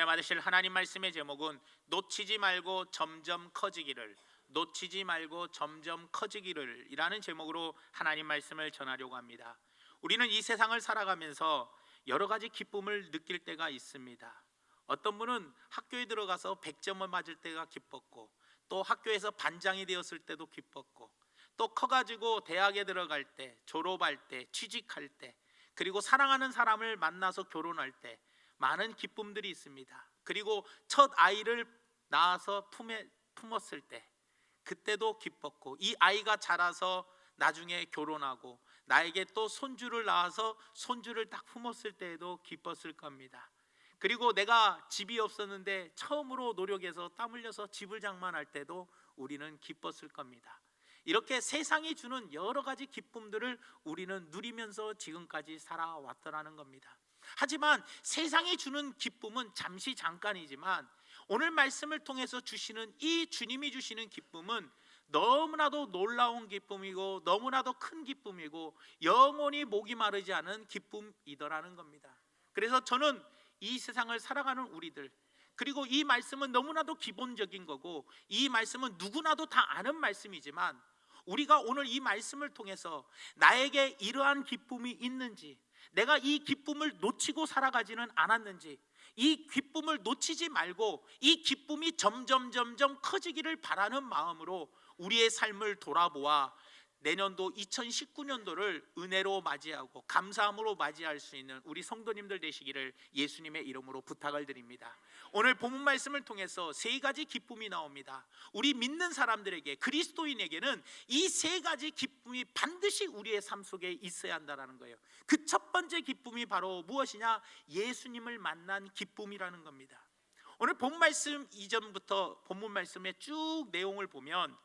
은혜 받으실 하나님 말씀의 제목은 놓치지 말고 점점 커지기를, 놓치지 말고 점점 커지기를 이라는 제목으로 하나님 말씀을 전하려고 합니다. 우리는 이 세상을 살아가면서 여러 가지 기쁨을 느낄 때가 있습니다. 어떤 분은 학교에 들어가서 100점을 맞을 때가 기뻤고, 또 학교에서 반장이 되었을 때도 기뻤고, 또 커가지고 대학에 들어갈 때, 졸업할 때, 취직할 때, 그리고 사랑하는 사람을 만나서 결혼할 때 많은 기쁨들이 있습니다. 그리고 첫 아이를 낳아서 품에 품었을 때 그때도 기뻤고, 이 아이가 자라서 나중에 결혼하고 나에게 또 손주를 낳아서 손주를 딱 품었을 때에도 기뻤을 겁니다. 그리고 내가 집이 없었는데 처음으로 노력해서 땀 흘려서 집을 장만할 때도 우리는 기뻤을 겁니다. 이렇게 세상이 주는 여러 가지 기쁨들을 우리는 누리면서 지금까지 살아왔더라는 겁니다. 하지만 세상이 주는 기쁨은 잠시 잠깐이지만 오늘 말씀을 통해서 주시는 이 주님이 주시는 기쁨은 너무나도 놀라운 기쁨이고 너무나도 큰 기쁨이고 영원히 목이 마르지 않은 기쁨이더라는 겁니다. 그래서 저는 이 세상을 살아가는 우리들, 그리고 이 말씀은 너무나도 기본적인 거고 이 말씀은 누구나도 다 아는 말씀이지만 우리가 오늘 이 말씀을 통해서 나에게 이러한 기쁨이 있는지, 내가 이 기쁨을 놓치고 살아가지는 않았는지, 이 기쁨을 놓치지 말고 이 기쁨이 점점 커지기를 바라는 마음으로 우리의 삶을 돌아보아 내년도 2019년도를 은혜로 맞이하고 감사함으로 맞이할 수 있는 우리 성도님들 되시기를 예수님의 이름으로 부탁을 드립니다. 오늘 본문 말씀을 통해서 세 가지 기쁨이 나옵니다. 우리 믿는 사람들에게, 그리스도인에게는 이 세 가지 기쁨이 반드시 우리의 삶 속에 있어야 한다는 거예요. 그 첫 번째 기쁨이 바로 무엇이냐? 예수님을 만난 기쁨이라는 겁니다. 오늘 본 말씀 이전부터 본문 말씀의 쭉 내용을 보면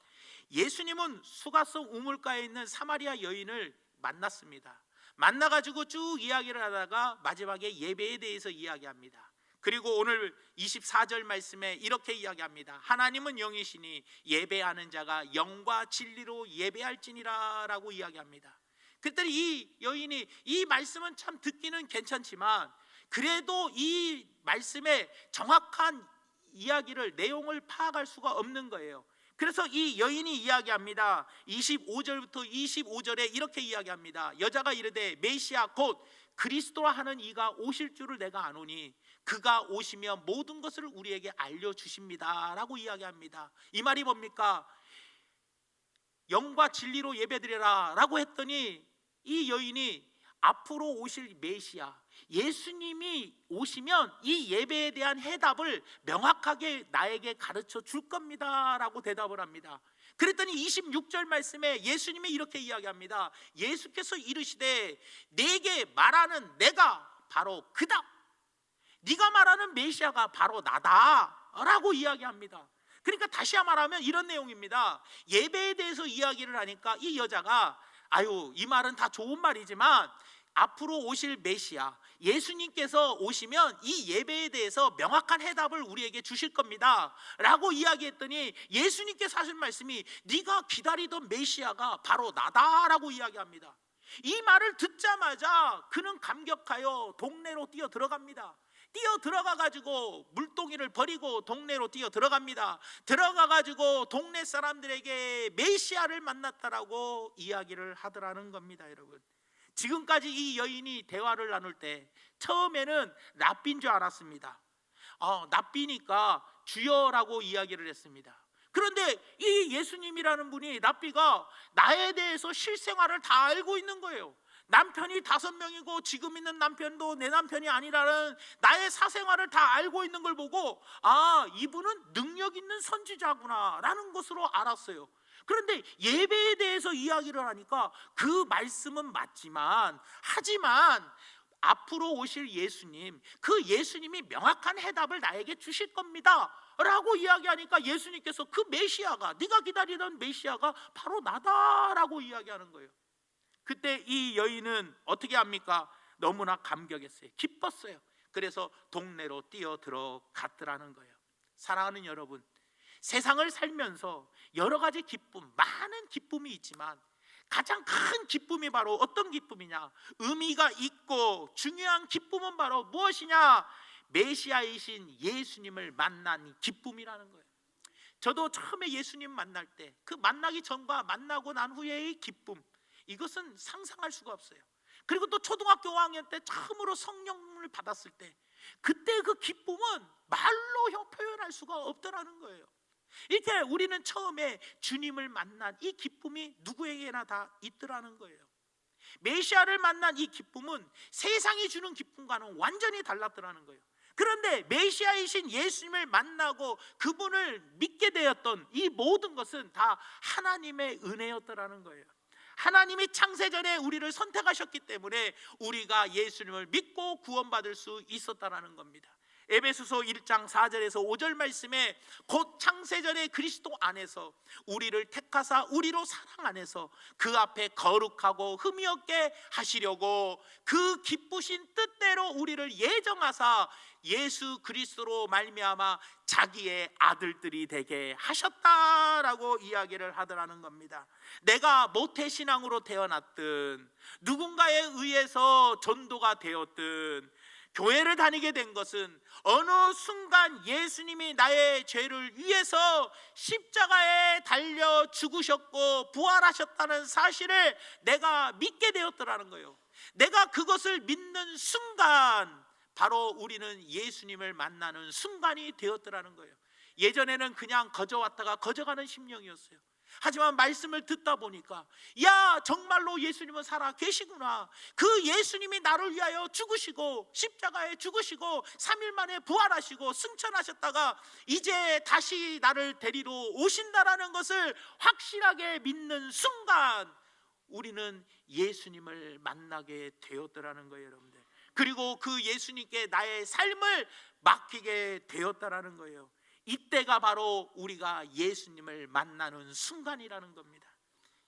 예수님은 수가성 우물가에 있는 사마리아 여인을 만났습니다. 만나가지고 쭉 이야기를 하다가 마지막에 예배에 대해서 이야기합니다. 그리고 오늘 24절 말씀에 이렇게 이야기합니다. 하나님은 영이시니 예배하는 자가 영과 진리로 예배할지니라 라고 이야기합니다. 그랬더니 이 여인이 이 말씀은 참 듣기는 괜찮지만 그래도 이 말씀의 정확한 이야기를, 내용을 파악할 수가 없는 거예요. 그래서 이 여인이 이야기합니다. 25절부터 25절에 이렇게 이야기합니다. 여자가 이르되 메시아 곧 그리스도라 하는 이가 오실 줄을 내가 아노니 그가 오시면 모든 것을 우리에게 알려주십니다 라고 이야기합니다. 이 말이 뭡니까? 영과 진리로 예배드리라 라고 했더니 이 여인이 앞으로 오실 메시아, 예수님이 오시면 이 예배에 대한 해답을 명확하게 나에게 가르쳐 줄 겁니다 라고 대답을 합니다. 그랬더니 26절 말씀에 예수님이 이렇게 이야기합니다. 예수께서 이르시되 내게 말하는 내가 바로 그다, 네가 말하는 메시아가 바로 나다 라고 이야기합니다. 그러니까 다시 말하면 이런 내용입니다. 예배에 대해서 이야기를 하니까 이 여자가 이 말은 다 좋은 말이지만 앞으로 오실 메시아, 예수님께서 오시면 이 예배에 대해서 명확한 해답을 우리에게 주실 겁니다 라고 이야기했더니 예수님께서 하신 말씀이 네가 기다리던 메시아가 바로 나다 라고 이야기합니다. 이 말을 듣자마자 그는 감격하여 동네로 뛰어 들어갑니다. 뛰어 들어가가지고 물동이를 버리고 동네로 뛰어 들어갑니다. 들어가가지고 동네 사람들에게 메시아를 만났다라고 이야기를 하더라는 겁니다. 여러분, 지금까지 이 여인이 대화를 나눌 때 처음에는 랍비인 줄 알았습니다. 랍비니까 주여라고 이야기를 했습니다. 그런데 이 예수님이라는 분이, 랍비가 나에 대해서 실생활을 다 알고 있는 거예요. 남편이 5명이고 지금 있는 남편도 내 남편이 아니라는 나의 사생활을 다 알고 있는 걸 보고 이분은 능력 있는 선지자구나 라는 것으로 알았어요. 그런데 예배에 대해서 이야기를 하니까 그 말씀은 맞지만, 하지만 앞으로 오실 예수님, 그 예수님이 명확한 해답을 나에게 주실 겁니다 라고 이야기하니까 예수님께서 그 메시아가, 네가 기다리던 메시아가 바로 나다라고 이야기하는 거예요. 그때 이 여인은 어떻게 합니까? 너무나 감격했어요. 기뻤어요. 그래서 동네로 뛰어 들어갔더라는 거예요. 사랑하는 여러분, 세상을 살면서 여러 가지 기쁨, 많은 기쁨이 있지만 가장 큰 기쁨이 바로 어떤 기쁨이냐? 의미가 있고 중요한 기쁨은 바로 무엇이냐? 메시아이신 예수님을 만난 기쁨이라는 거예요. 저도 처음에 예수님 만날 때 그 만나기 전과 만나고 난 후에의 기쁨, 이것은 상상할 수가 없어요. 그리고 또 초등학교 5학년 때 처음으로 성령을 받았을 때 그때 그 기쁨은 말로 표현할 수가 없더라는 거예요. 이렇게 우리는 처음에 주님을 만난 이 기쁨이 누구에게나 다 있더라는 거예요. 메시아를 만난 이 기쁨은 세상이 주는 기쁨과는 완전히 달랐더라는 거예요. 그런데 메시아이신 예수님을 만나고 그분을 믿게 되었던 이 모든 것은 다 하나님의 은혜였더라는 거예요. 하나님이 창세전에 우리를 선택하셨기 때문에 우리가 예수님을 믿고 구원받을 수 있었다라는 겁니다. 에베소서 1장 4절에서 5절 말씀에 곧 창세전에 그리스도 안에서 우리를 택하사 우리로 사랑 안에서 그 앞에 거룩하고 흠이 없게 하시려고 그 기쁘신 뜻대로 우리를 예정하사 예수 그리스도로 말미암아 자기의 아들들이 되게 하셨다라고 이야기를 하더라는 겁니다. 내가 모태신앙으로 태어났든 누군가에 의해서 전도가 되었든 교회를 다니게 된 것은 어느 순간 예수님이 나의 죄를 위해서 십자가에 달려 죽으셨고 부활하셨다는 사실을 내가 믿게 되었더라는 거예요. 내가 그것을 믿는 순간 바로 우리는 예수님을 만나는 순간이 되었더라는 거예요. 예전에는 그냥 거저 왔다가 거저 가는 심령이었어요. 하지만 말씀을 듣다 보니까 야, 정말로 예수님은 살아 계시구나. 그 예수님이 나를 위하여 죽으시고 십자가에 죽으시고 3일 만에 부활하시고 승천하셨다가 이제 다시 나를 데리러 오신다라는 것을 확실하게 믿는 순간 우리는 예수님을 만나게 되었더라는 거예요, 여러분들. 그리고 그 예수님께 나의 삶을 맡기게 되었다라는 거예요. 이때가 바로 우리가 예수님을 만나는 순간이라는 겁니다.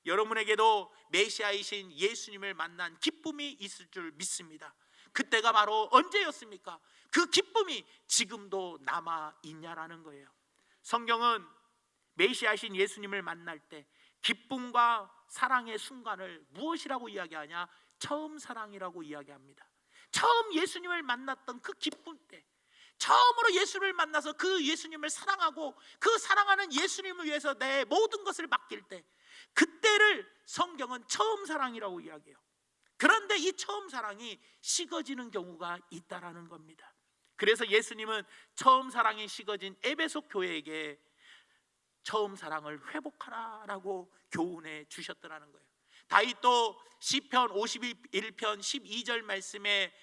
여러분에게도 메시아이신 예수님을 만난 기쁨이 있을 줄 믿습니다. 그때가 바로 언제였습니까? 그 기쁨이 지금도 남아 있냐라는 거예요. 성경은 메시아이신 예수님을 만날 때 기쁨과 사랑의 순간을 무엇이라고 이야기하냐? 처음 사랑이라고 이야기합니다. 처음 예수님을 만났던 그 기쁨 때, 처음으로 예수를 만나서 그 예수님을 사랑하고 그 사랑하는 예수님을 위해서 내 모든 것을 맡길 때, 그때를 성경은 처음 사랑이라고 이야기해요. 그런데 이 처음 사랑이 식어지는 경우가 있다라는 겁니다. 그래서 예수님은 처음 사랑이 식어진 에베소 교회에게 처음 사랑을 회복하라라고 교훈해 주셨더라는 거예요. 다윗도 시편 51편 12절 말씀에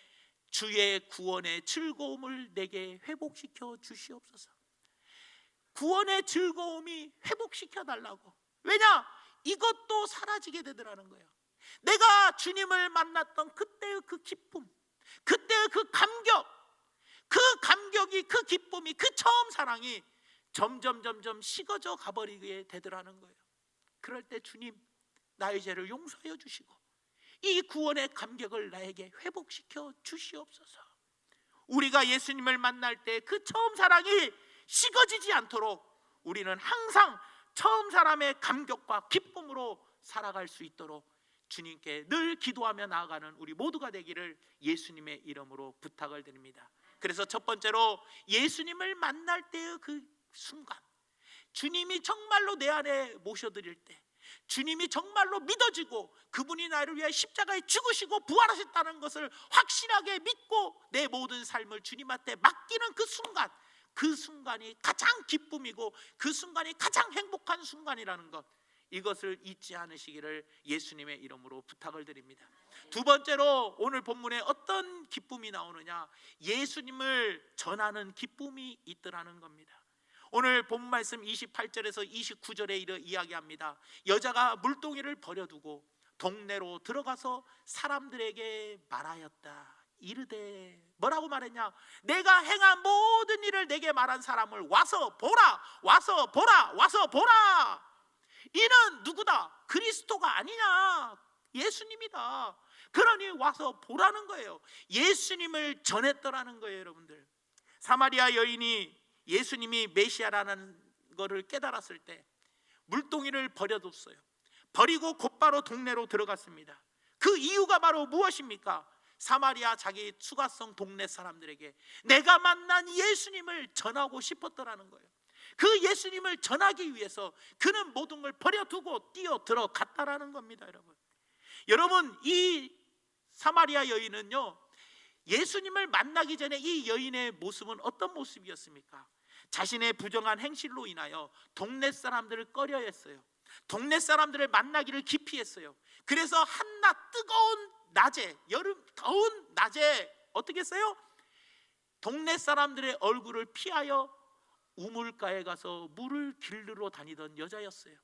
주의 구원의 즐거움을 내게 회복시켜 주시옵소서. 구원의 즐거움이 회복시켜 달라고. 왜냐? 이것도 사라지게 되더라는 거예요. 내가 주님을 만났던 그때의 그 기쁨, 그때의 그 감격, 그 감격이, 그 기쁨이, 그 처음 사랑이 점점 식어져 가버리게 되더라는 거예요. 그럴 때 주님, 나의 죄를 용서하여 주시고 이 구원의 감격을 나에게 회복시켜 주시옵소서. 우리가 예수님을 만날 때 그 처음 사랑이 식어지지 않도록 우리는 항상 처음 사람의 감격과 기쁨으로 살아갈 수 있도록 주님께 늘 기도하며 나아가는 우리 모두가 되기를 예수님의 이름으로 부탁을 드립니다. 그래서 첫 번째로 예수님을 만날 때의 그 순간, 주님이 정말로 내 안에 모셔드릴 때, 주님이 정말로 믿어지고 그분이 나를 위해 십자가에 죽으시고 부활하셨다는 것을 확실하게 믿고 내 모든 삶을 주님한테 맡기는 그 순간, 그 순간이 가장 기쁨이고 그 순간이 가장 행복한 순간이라는 것, 이것을 잊지 않으시기를 예수님의 이름으로 부탁을 드립니다. 두 번째로 오늘 본문에 어떤 기쁨이 나오느냐? 예수님을 전하는 기쁨이 있더라는 겁니다. 오늘 본 말씀 28절에서 29절에 이르 이야기합니다. 여자가 물동이를 버려두고 동네로 들어가서 사람들에게 말하였다. 이르되, 뭐라고 말했냐? 내가 행한 모든 일을 내게 말한 사람을 와서 보라, 와서 보라, 와서 보라. 이는 누구다? 그리스도가 아니냐? 예수님이다. 그러니 와서 보라는 거예요. 예수님을 전했더라는 거예요, 여러분들. 사마리아 여인이 예수님이 메시아라는 것을 깨달았을 때 물동이를 버려뒀어요. 버리고 곧바로 동네로 들어갔습니다. 그 이유가 바로 무엇입니까? 사마리아 자기 수가성 동네 사람들에게 내가 만난 예수님을 전하고 싶었더라는 거예요. 그 예수님을 전하기 위해서 그는 모든 걸 버려두고 뛰어 들어갔다라는 겁니다. 여러분, 이 사마리아 여인은요, 예수님을 만나기 전에 이 여인의 모습은 어떤 모습이었습니까? 자신의 부정한 행실로 인하여 동네 사람들을 꺼려했어요. 동네 사람들을 만나기를 기피했어요. 그래서 한낮 뜨거운 낮에, 여름 더운 낮에 어떻게 했어요? 동네 사람들의 얼굴을 피하여 우물가에 가서 물을 길르러 다니던 여자였어요.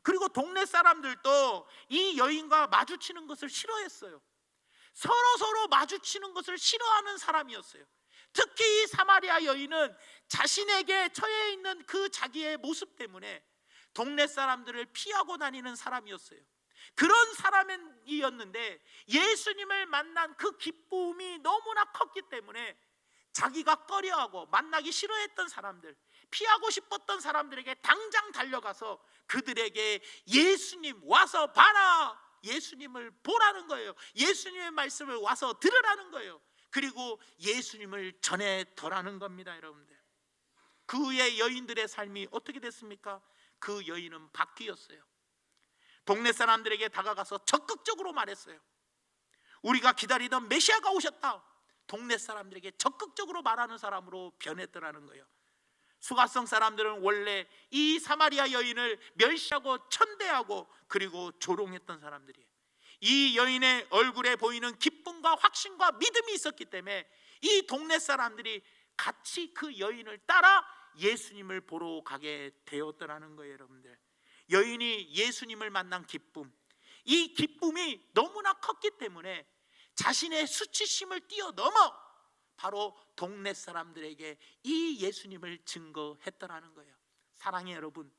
그리고 동네 사람들도 이 여인과 마주치는 것을 싫어했어요. 서로 마주치는 것을 싫어하는 사람이었어요. 특히 이 사마리아 여인은 자신에게 처해 있는 그 자기의 모습 때문에 동네 사람들을 피하고 다니는 사람이었어요. 그런 사람이었는데 예수님을 만난 그 기쁨이 너무나 컸기 때문에 자기가 꺼려하고 만나기 싫어했던 사람들, 피하고 싶었던 사람들에게 당장 달려가서 그들에게 예수님 와서 봐라, 예수님을 보라는 거예요. 예수님의 말씀을 와서 들으라는 거예요. 그리고 예수님을 전해더라는 겁니다. 여러분들, 그 후에 여인들의 삶이 어떻게 됐습니까? 그 여인은 바뀌었어요. 동네 사람들에게 다가가서 적극적으로 말했어요. 우리가 기다리던 메시아가 오셨다. 동네 사람들에게 적극적으로 말하는 사람으로 변했더라는 거예요. 수가성 사람들은 원래 이 사마리아 여인을 멸시하고 천대하고 그리고 조롱했던 사람들이에요. 이 여인의 얼굴에 보이는 기쁨과 확신과 믿음이 있었기 때문에 이 동네 사람들이 같이 그 여인을 따라 예수님을 보러 가게 되었더라는 거예요. 여러분들, 여인이 예수님을 만난 기쁨, 이 기쁨이 너무나 컸기 때문에 자신의 수치심을 뛰어넘어 바로 동네 사람들에게 이 예수님을 증거했더라는 거예요. 사랑의 여러분,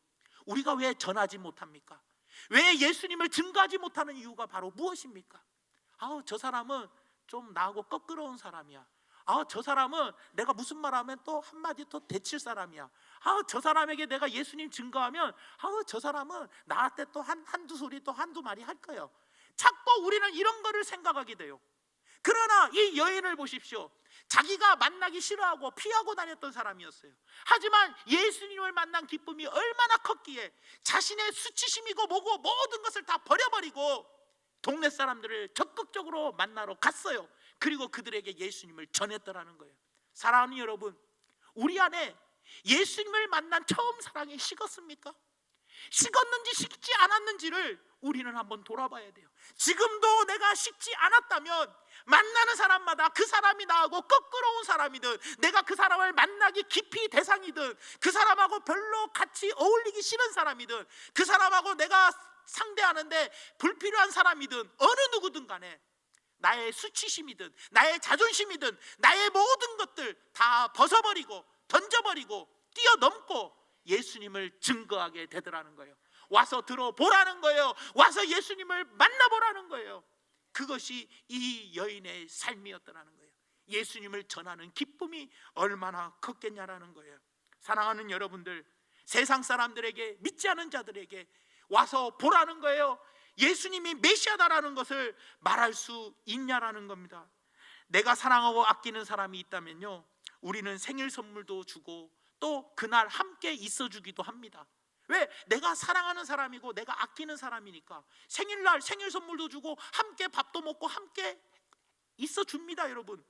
우리가 왜 전하지 못합니까? 왜 예수님을 증거하지 못하는 이유가 바로 무엇입니까? 저 사람은 좀 나하고 껄끄러운 사람이야. 저 사람은 내가 무슨 말하면 또 한마디 또 대칠 사람이야. 저 사람에게 내가 예수님 증거하면 저 사람은 나한테 또 한두 소리 또 한두 마디 할 거예요. 자꾸 우리는 이런 거를 생각하게 돼요. 그러나 이 여인을 보십시오. 자기가 만나기 싫어하고 피하고 다녔던 사람이었어요. 하지만 예수님을 만난 기쁨이 얼마나 컸기에 자신의 수치심이고 뭐고 모든 것을 다 버려버리고 동네 사람들을 적극적으로 만나러 갔어요. 그리고 그들에게 예수님을 전했더라는 거예요. 사랑하는 여러분, 우리 안에 예수님을 만난 처음 사랑이 식었습니까? 식었는지 식지 않았는지를 우리는 한번 돌아봐야 돼요. 지금도 내가 식지 않았다면 만나는 사람마다 그 사람이 나하고 껄끄러운 사람이든 내가 그 사람을 만나기 깊이 대상이든 그 사람하고 별로 같이 어울리기 싫은 사람이든 그 사람하고 내가 상대하는데 불필요한 사람이든 어느 누구든 간에 나의 수치심이든 나의 자존심이든 나의 모든 것들 다 벗어버리고 던져버리고 뛰어넘고 예수님을 증거하게 되더라는 거예요. 와서 들어보라는 거예요. 와서 예수님을 만나보라는 거예요. 그것이 이 여인의 삶이었더라는 거예요. 예수님을 전하는 기쁨이 얼마나 컸겠냐라는 거예요. 사랑하는 여러분들, 세상 사람들에게, 믿지 않은 자들에게 와서 보라는 거예요. 예수님이 메시아다라는 것을 말할 수 있냐라는 겁니다. 내가 사랑하고 아끼는 사람이 있다면요, 우리는 생일 선물도 주고 또 그날 함께 있어주기도 합니다. 왜? 내가 사랑하는 사람이고 내가 아끼는 사람이니까 생일날 생일 선물도 주고 함께 밥도 먹고 함께 있어줍니다. 여러분,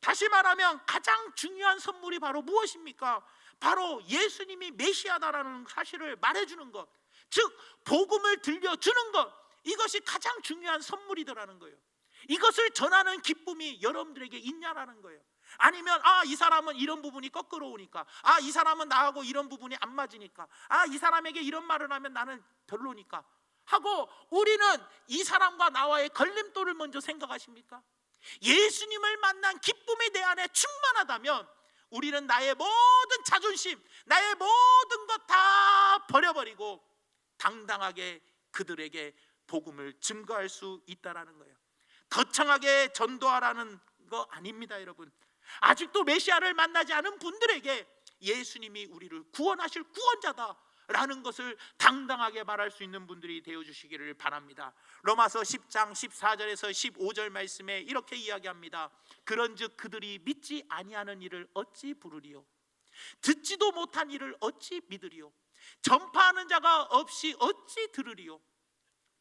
다시 말하면 가장 중요한 선물이 바로 무엇입니까? 바로 예수님이 메시아다라는 사실을 말해주는 것, 즉 복음을 들려주는 것, 이것이 가장 중요한 선물이더라는 거예요. 이것을 전하는 기쁨이 여러분들에게 있냐라는 거예요. 아니면 이 사람은 이런 부분이 껄끄러우니까, 이 사람은 나하고 이런 부분이 안 맞으니까, 이 사람에게 이런 말을 하면 나는 별로니까 하고 우리는 이 사람과 나와의 걸림돌을 먼저 생각하십니까? 예수님을 만난 기쁨이 내 안에 충만하다면 우리는 나의 모든 자존심, 나의 모든 것 다 버려버리고 당당하게 그들에게 복음을 증거할 수 있다라는 거예요. 거창하게 전도하라는 거 아닙니다. 여러분, 아직도 메시아를 만나지 않은 분들에게 예수님이 우리를 구원하실 구원자다, 라는 것을 당당하게 말할 수 있는 분들이 되어주시기를 바랍니다. 로마서 10장 14절에서 15절 말씀에 이렇게 이야기합니다. 그런즉 그들이 믿지 아니하는 일을 어찌 부르리요? 듣지도 못한 일을 어찌 믿으리요? 전파하는 자가 없이 어찌 들으리요?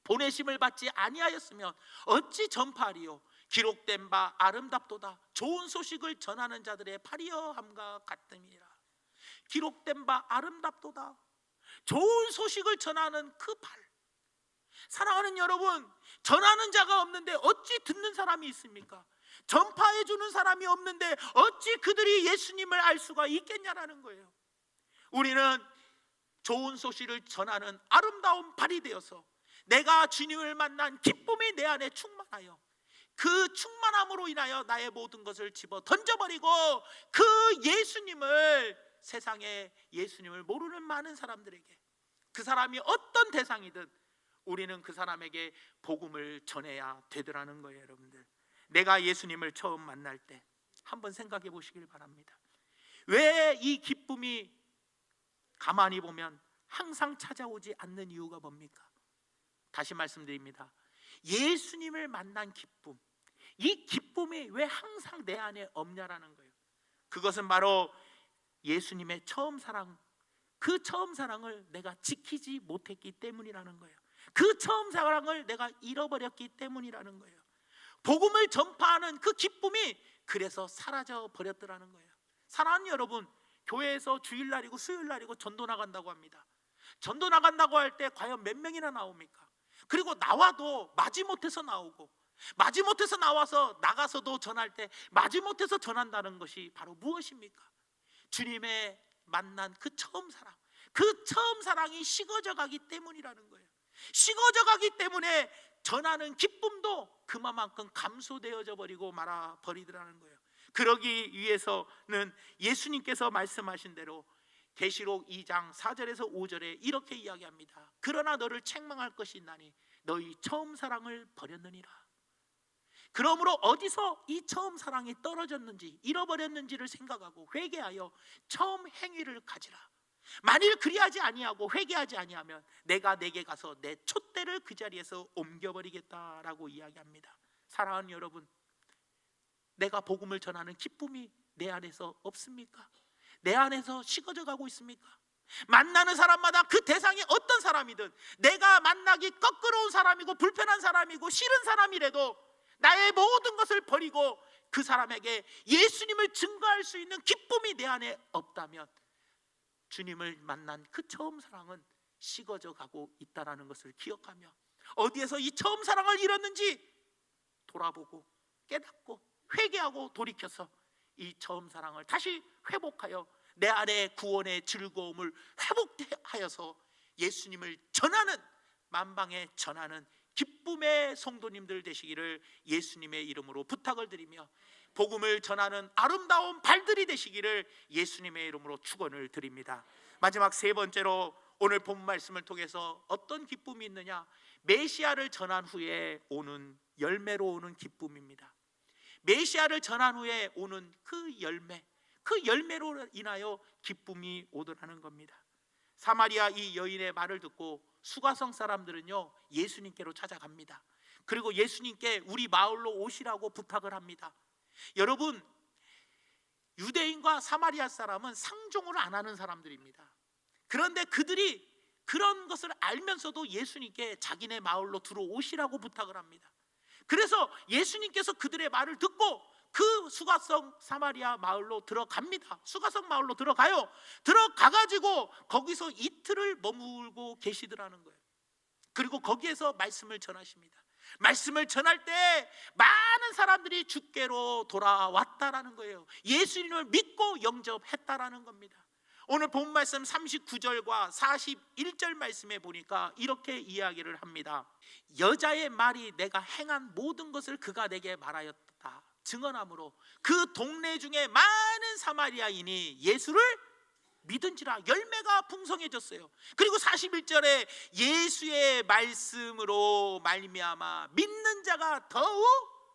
보내심을 받지 아니하였으면 어찌 전파하리요? 기록된 바 아름답도다. 좋은 소식을 전하는 자들의 발이여함과 같음이라. 기록된 바 아름답도다. 좋은 소식을 전하는 그 발. 사랑하는 여러분, 전하는 자가 없는데 어찌 듣는 사람이 있습니까? 전파해 주는 사람이 없는데 어찌 그들이 예수님을 알 수가 있겠냐라는 거예요. 우리는 좋은 소식을 전하는 아름다운 발이 되어서 내가 주님을 만난 기쁨이 내 안에 충만하여 그 충만함으로 인하여 나의 모든 것을 집어 던져버리고 그 예수님을, 세상에 예수님을 모르는 많은 사람들에게, 그 사람이 어떤 대상이든 우리는 그 사람에게 복음을 전해야 되더라는 거예요. 여러분들, 내가 예수님을 처음 만날 때 한번 생각해 보시길 바랍니다. 왜 이 기쁨이 가만히 보면 항상 찾아오지 않는 이유가 뭡니까? 다시 말씀드립니다. 예수님을 만난 기쁨, 이 기쁨이 왜 항상 내 안에 없냐라는 거예요. 그것은 바로 예수님의 처음 사랑, 그 처음 사랑을 내가 지키지 못했기 때문이라는 거예요. 그 처음 사랑을 내가 잃어버렸기 때문이라는 거예요. 복음을 전파하는 그 기쁨이 그래서 사라져 버렸더라는 거예요. 사랑하는 여러분, 교회에서 주일날이고 수요일날이고 전도 나간다고 합니다. 전도 나간다고 할 때 과연 몇 명이나 나옵니까? 그리고 나와도 마지못해서 나오고, 마지못해서 나와서 나가서도 전할 때 마지못해서 전한다는 것이 바로 무엇입니까? 주님의 만난 그 처음 사랑, 그 처음 사랑이 식어져 가기 때문이라는 거예요. 식어져 가기 때문에 전하는 기쁨도 그만큼 감소되어져 버리고 말아 버리더라는 거예요. 그러기 위해서는 예수님께서 말씀하신 대로 계시록 2장 4절에서 5절에 이렇게 이야기합니다. 그러나 너를 책망할 것이 있나니 너희 처음 사랑을 버렸느니라. 그러므로 어디서 이 처음 사랑이 떨어졌는지, 잃어버렸는지를 생각하고 회개하여 처음 행위를 가지라. 만일 그리하지 아니하고 회개하지 아니하면 내가 내게 가서 내 촛대를 그 자리에서 옮겨버리겠다라고 이야기합니다. 사랑하는 여러분, 내가 복음을 전하는 기쁨이 내 안에서 없습니까? 내 안에서 식어져 가고 있습니까? 만나는 사람마다 그 대상이 어떤 사람이든, 내가 만나기 거끄러운 사람이고 불편한 사람이고 싫은 사람이라도 나의 모든 것을 버리고 그 사람에게 예수님을 증거할 수 있는 기쁨이 내 안에 없다면 주님을 만난 그 처음 사랑은 식어져 가고 있다는 것을 기억하며 어디에서 이 처음 사랑을 잃었는지 돌아보고 깨닫고 회개하고 돌이켜서 이 처음 사랑을 다시 회복하여 내 안에 구원의 즐거움을 회복하여서 예수님을 전하는, 만방에 전하는 기쁨의 성도님들 되시기를 예수님의 이름으로 부탁을 드리며, 복음을 전하는 아름다운 발들이 되시기를 예수님의 이름으로 축원을 드립니다. 마지막 세 번째로 오늘 본 말씀을 통해서 어떤 기쁨이 있느냐? 메시아를 전한 후에 오는 열매로 오는 기쁨입니다. 메시아를 전한 후에 오는 그 열매, 그 열매로 인하여 기쁨이 오더라는 겁니다. 사마리아 이 여인의 말을 듣고 수가성 사람들은요 예수님께로 찾아갑니다. 그리고 예수님께 우리 마을로 오시라고 부탁을 합니다. 여러분, 유대인과 사마리아 사람은 상종을 안 하는 사람들입니다. 그런데 그들이 그런 것을 알면서도 예수님께 자기네 마을로 들어오시라고 부탁을 합니다. 그래서 예수님께서 그들의 말을 듣고 그 수가성 사마리아 마을로 들어갑니다. 수가성 마을로 들어가요. 들어가가지고 거기서 이틀을 머물고 계시더라는 거예요. 그리고 거기에서 말씀을 전하십니다. 말씀을 전할 때 많은 사람들이 주께로 돌아왔다라는 거예요. 예수님을 믿고 영접했다라는 겁니다. 오늘 본 말씀 39절과 41절 말씀에 보니까 이렇게 이야기를 합니다. 여자의 말이 내가 행한 모든 것을 그가 내게 말하였다 증언함으로 그 동네 중에 많은 사마리아인이 예수를 믿은지라. 열매가 풍성해졌어요. 그리고 41절에 예수의 말씀으로 말미암아 믿는 자가 더욱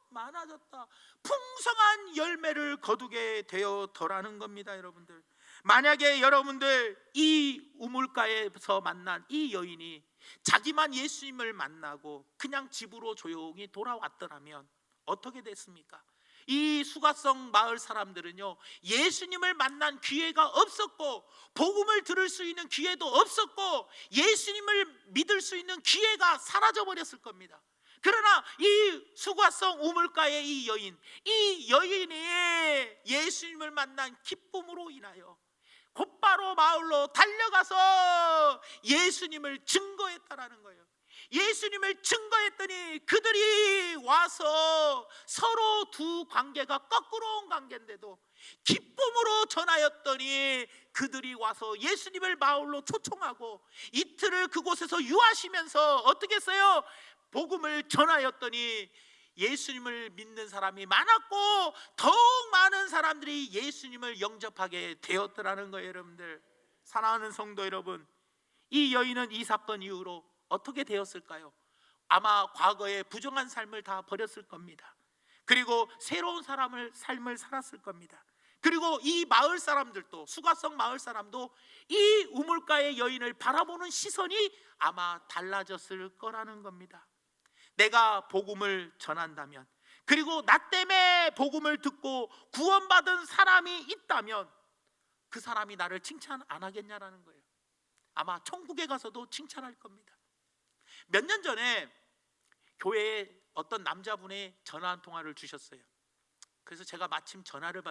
많아졌다. 풍성한 열매를 거두게 되어더라는 겁니다. 여러분들, 만약에 여러분들 이 우물가에서 만난 이 여인이 자기만 예수님을 만나고 그냥 집으로 조용히 돌아왔더라면 어떻게 됐습니까? 이 수가성 마을 사람들은요, 예수님을 만난 기회가 없었고 복음을 들을 수 있는 기회도 없었고 예수님을 믿을 수 있는 기회가 사라져 버렸을 겁니다. 그러나 이 수가성 우물가의 이 여인이 예수님을 만난 기쁨으로 인하여 곧바로 마을로 달려가서 예수님을 증거했다라는 거예요. 예수님을 증거했더니 그들이 와서 서로 두 관계가 거꾸로 온 관계인데도 기쁨으로 전하였더니 그들이 와서 예수님을 마을로 초청하고 이틀을 그곳에서 유하시면서 어떻게 했어요? 복음을 전하였더니 예수님을 믿는 사람이 많았고 더욱 많은 사람들이 예수님을 영접하게 되었더라는 거예요. 여러분들, 사랑하는 성도 여러분, 이 여인은 이 사건 이후로 어떻게 되었을까요? 아마 과거의 부정한 삶을 다 버렸을 겁니다. 그리고 새로운 삶을 살았을 겁니다. 그리고 이 마을 사람들도, 수가성 마을 사람도 이 우물가의 여인을 바라보는 시선이 아마 달라졌을 거라는 겁니다. 내가 복음을 전한다면, 그리고 나 때문에 복음을 듣고 구원받은 사람이 있다면 그 사람이 나를 칭찬 안 하겠냐라는 거예요. 아마 천국에 가서도 칭찬할 겁니다. 몇 년 전에 교회에 어떤 남자분의 전화 한 통화를 주셨어요. 그래서 제가 마침 전화를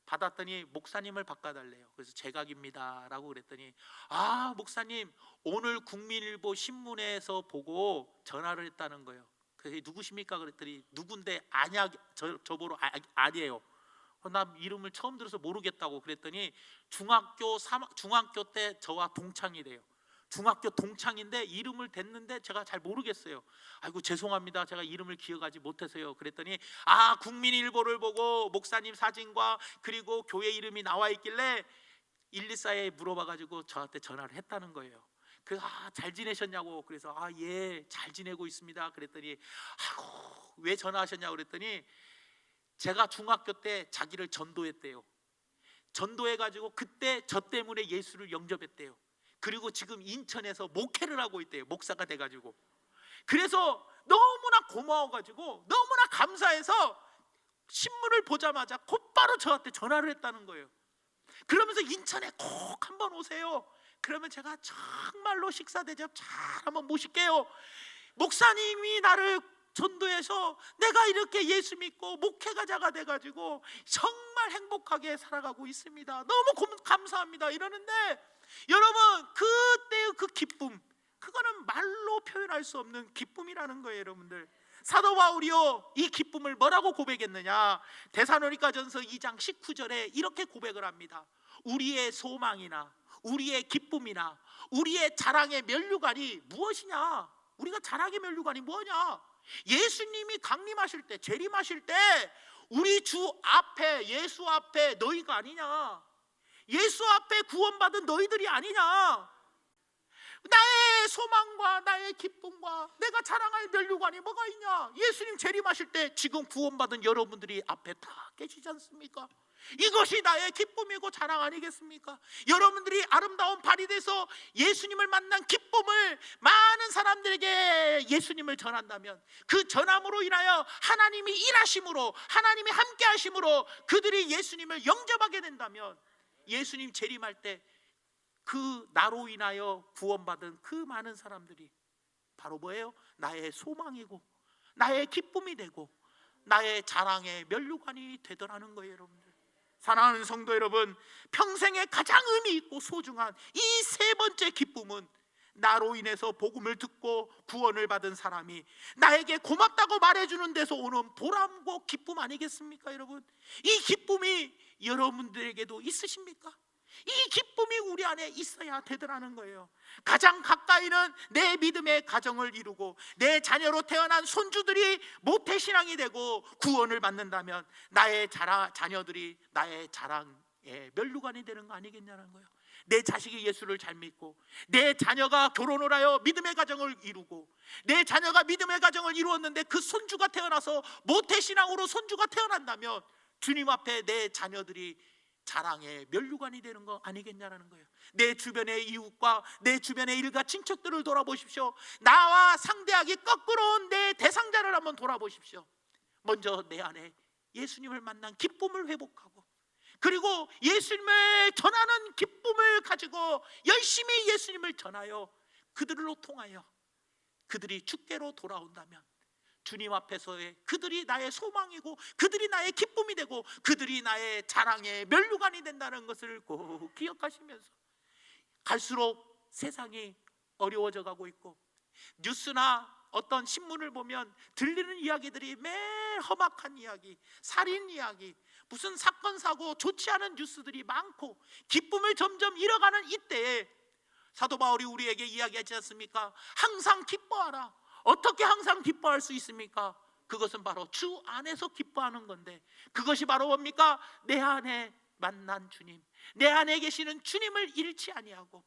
받았더니 목사님을 바꿔달래요. 그래서 제각입니다 라고 그랬더니, 아, 목사님 오늘 국민일보 신문에서 보고 전화를 했다는 거예요. 그래서 누구십니까 그랬더니 누군데 아냐, 저보러 아니에요. 나 이름을 처음 들어서 모르겠다고 그랬더니 중학교 때 저와 동창이래요. 중학교 동창인데 이름을 댔는데 제가 잘 모르겠어요. 아이고 죄송합니다, 제가 이름을 기억하지 못해서요. 그랬더니 아, 국민일보를 보고 목사님 사진과 그리고 교회 이름이 나와 있길래 124에 물어봐가지고 저한테 전화를 했다는 거예요. 그래서 잘 지내셨냐고. 그래서 예, 잘 지내고 있습니다. 그랬더니 아이고 왜 전화하셨냐고 그랬더니 제가 중학교 때 자기를 전도했대요. 전도해가지고 그때 저 때문에 예수를 영접했대요. 그리고 지금 인천에서 목회를 하고 있대요. 목사가 돼가지고. 그래서 너무나 고마워가지고 너무나 감사해서 신문을 보자마자 곧바로 저한테 전화를 했다는 거예요. 그러면서 인천에 꼭 한번 오세요. 그러면 제가 정말로 식사 대접 잘 한번 모실게요. 목사님이 나를 전도해서 내가 이렇게 예수 믿고 목회가자가 돼가지고 정말 행복하게 살아가고 있습니다. 너무 감사합니다. 이러는데 여러분, 그때의 그 기쁨, 그거는 말로 표현할 수 없는 기쁨이라는 거예요. 여러분들, 사도 바울이요 이 기쁨을 뭐라고 고백했느냐? 데살로니가전서 2장 19절에 이렇게 고백을 합니다. 우리의 소망이나 우리의 기쁨이나 우리의 자랑의 면류관이 무엇이냐? 우리가 자랑의 면류관이 뭐냐? 예수님이 강림하실 때, 재림하실 때 우리 주 앞에, 예수 앞에 너희가 아니냐? 예수 앞에 구원받은 너희들이 아니냐? 나의 소망과 나의 기쁨과 내가 자랑할 면류관이 뭐가 있냐? 예수님 재림하실 때 지금 구원받은 여러분들이 앞에 다 계시지 않습니까? 이것이 나의 기쁨이고 자랑 아니겠습니까? 여러분들이 아름다운 발이 돼서 예수님을 만난 기쁨을 많은 사람들에게 예수님을 전한다면, 그 전함으로 인하여 하나님이 일하심으로, 하나님이 함께 하심으로 그들이 예수님을 영접하게 된다면, 예수님 재림할 때 그 나로 인하여 구원받은 그 많은 사람들이 바로 뭐예요? 나의 소망이고 나의 기쁨이 되고 나의 자랑의 면류관이 되더라는 거예요. 여러분들, 사랑하는 성도 여러분, 평생에 가장 의미 있고 소중한 이 세 번째 기쁨은 나로 인해서 복음을 듣고 구원을 받은 사람이 나에게 고맙다고 말해주는 데서 오는 보람과 기쁨 아니겠습니까? 여러분, 이 기쁨이 여러분들에게도 있으십니까? 이 기쁨이 우리 안에 있어야 되더라는 거예요. 가장 가까이는 내 믿음의 가정을 이루고 내 자녀로 태어난 손주들이 모태신앙이 되고 구원을 받는다면 나의 자녀들이 나의 자랑의 면류관이 되는 거 아니겠냐는 거예요. 내 자식이 예수를 잘 믿고 내 자녀가 결혼을 하여 믿음의 가정을 이루고 내 자녀가 믿음의 가정을 이루었는데 그 손주가 태어나서 모태신앙으로 손주가 태어난다면 주님 앞에 내 자녀들이 자랑의 면류관이 되는 거 아니겠냐라는 거예요. 내 주변의 이웃과 내 주변의 일가 친척들을 돌아보십시오. 나와 상대하기 거꾸로운 내 대상자를 한번 돌아보십시오. 먼저 내 안에 예수님을 만난 기쁨을 회복하고, 그리고 예수님을 전하는 기쁨을 가지고 열심히 예수님을 전하여 그들로 통하여 그들이 주께로 돌아온다면 주님 앞에서의 그들이 나의 소망이고 그들이 나의 기쁨이 되고 그들이 나의 자랑의 면류관이 된다는 것을 꼭 기억하시면서, 갈수록 세상이 어려워져 가고 있고 뉴스나 어떤 신문을 보면 들리는 이야기들이 매일 험악한 이야기, 살인 이야기, 무슨 사건 사고 좋지 않은 뉴스들이 많고 기쁨을 점점 잃어가는 이때에 사도 바울이 우리에게 이야기하지 않습니까? 항상 기뻐하라. 어떻게 항상 기뻐할 수 있습니까? 그것은 바로 주 안에서 기뻐하는 건데, 그것이 바로 뭡니까? 내 안에 만난 주님, 내 안에 계시는 주님을 잃지 아니하고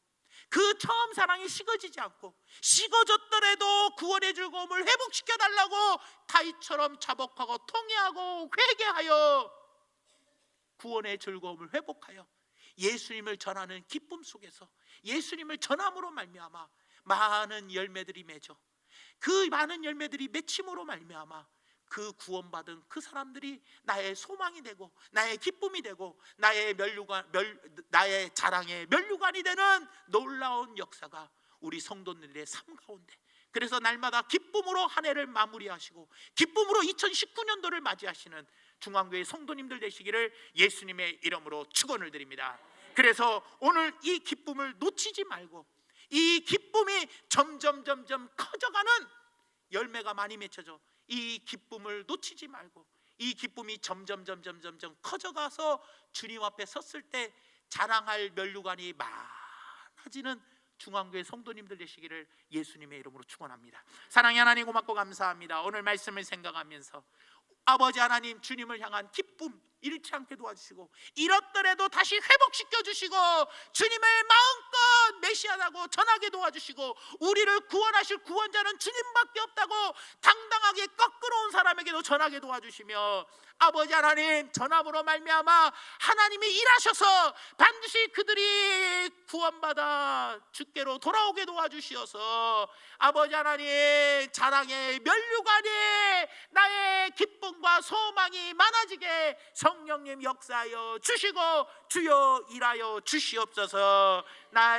그 처음 사랑이 식어지지 않고, 식어졌더라도 구원의 즐거움을 회복시켜 달라고 다윗처럼 자복하고 통회하고 회개하여 구원의 즐거움을 회복하여 예수님을 전하는 기쁨 속에서 예수님을 전함으로 말미암아 많은 열매들이 맺어, 그 많은 열매들이 맺힘으로 말미암아 그 구원받은 그 사람들이 나의 소망이 되고 나의 기쁨이 되고 나의 나의 자랑의 면류관이 되는 놀라운 역사가 우리 성도들의 삶 가운데, 그래서 날마다 기쁨으로 한 해를 마무리하시고 기쁨으로 2019년도를 맞이하시는 중앙교회 성도님들 되시기를 예수님의 이름으로 축원을 드립니다. 그래서 오늘 이 기쁨을 놓치지 말고, 이 기쁨이 점점 커져가는 열매가 많이 맺혀져, 이 기쁨을 놓치지 말고 이 기쁨이 점점 커져가서 주님 앞에 섰을 때 자랑할 면류관이 많아지는 중앙교회 성도님들 되시기를 예수님의 이름으로 축원합니다. 사랑의 하나님, 고맙고 감사합니다. 오늘 말씀을 생각하면서 아버지 하나님, 주님을 향한 기쁨 잃지 않게 도와주시고, 잃었더라도 다시 회복시켜 주시고 주님을 마음껏 메시아라고 전하게 도와주시고, 우리를 구원하실 구원자는 주님밖에 없다고 당당하게 거꾸로 온 사람에게도 전하게 도와주시며, 아버지 하나님, 전함으로 말미암아 하나님이 일하셔서 반드시 그들이 구원받아 주께로 돌아오게 도와주시어서 아버지 하나님, 자랑의 면류관이 나의 기쁨과 소망이 많아지게 성령님 역사하여 주시고 주여 일하여 주시옵소서.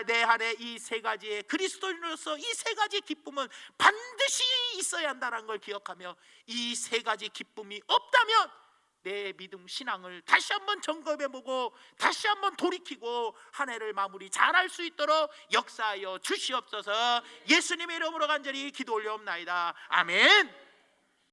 내 안에 이 세 가지의 그리스도인으로서 이 세 가지 기쁨은 반드시 있어야 한다는 걸 기억하며, 이 세 가지 기쁨이 없다면 내 믿음 신앙을 다시 한번 점검해보고 다시 한번 돌이키고 한 해를 마무리 잘할 수 있도록 역사하여 주시옵소서. 예수님의 이름으로 간절히 기도 올려옵나이다. 아멘.